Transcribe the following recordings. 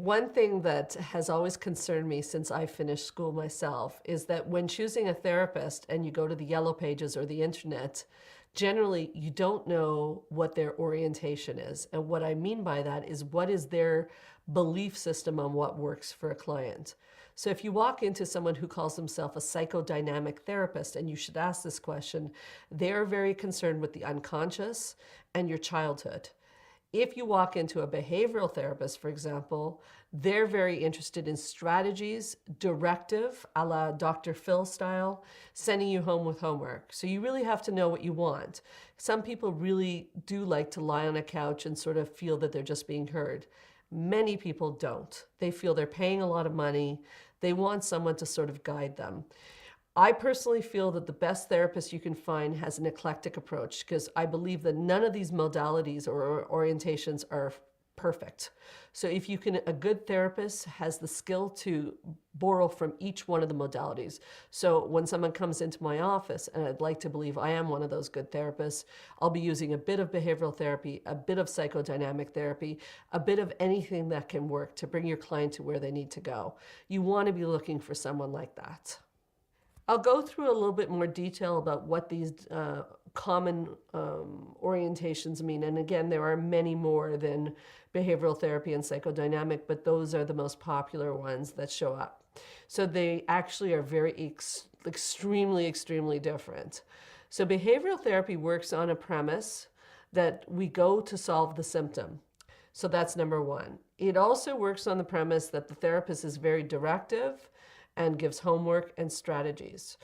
One thing that has always concerned me since I finished school myself is that when choosing a therapist and you go to the yellow pages or the internet, generally you don't know what their orientation is. And what I mean by that is what is their belief system on what works for a client. So if you walk into someone who calls himself a psychodynamic therapist, and you should ask this question, they're very concerned with the unconscious and your childhood. If you walk into a behavioral therapist, for example, they're very interested in strategies, directive, a la Dr. Phil style, sending you home with homework. So you really have to know what you want. Some people really do like to lie on a couch and sort of feel that they're just being heard. Many people don't. They feel they're paying a lot of money. They want someone to sort of guide them. I personally feel that the best therapist you can find has an eclectic approach because I believe that none of these modalities or orientations are perfect. So if you can, a good therapist has the skill to borrow from each one of the modalities. So when someone comes into my office, and I'd like to believe I am one of those good therapists, I'll be using a bit of behavioral therapy, a bit of psychodynamic therapy, a bit of anything that can work to bring your client to where they need to go. You want to be looking for someone like that. I'll go through a little bit more detail about what these common orientations mean. And again, there are many more than behavioral therapy and psychodynamic, but those are the most popular ones that show up. So they actually are very extremely different. So behavioral therapy works on a premise that we go to solve the symptom. So that's number one. It also works on the premise that the therapist is very directive and gives homework and strategies.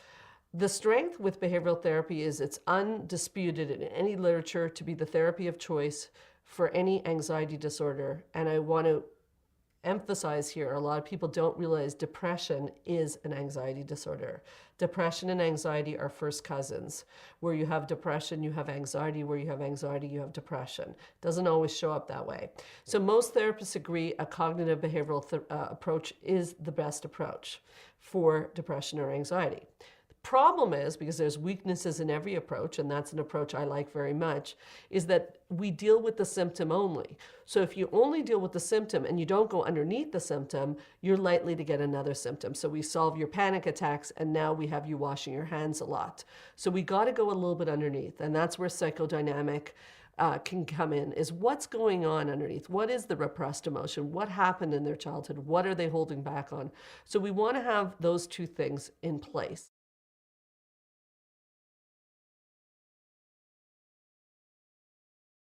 The strength with behavioral therapy is it's undisputed in any literature to be the therapy of choice for any anxiety disorder. And I want to emphasize here, a lot of people don't realize depression is an anxiety disorder. Depression and anxiety are first cousins. Where you have depression, you have anxiety. Where you have anxiety, you have depression. Doesn't always show up that way. So most therapists agree a cognitive behavioral approach is the best approach for depression or anxiety. Problem is, because there's weaknesses in every approach, and that's an approach I like very much, is that we deal with the symptom only. So if you only deal with the symptom and you don't go underneath the symptom, you're likely to get another symptom. So we solve your panic attacks, and now we have you washing your hands a lot. So we got to go a little bit underneath, and that's where psychodynamic can come in, is what's going on underneath. What is the repressed emotion? What happened in their childhood? What are they holding back on? So we want to have those two things in place.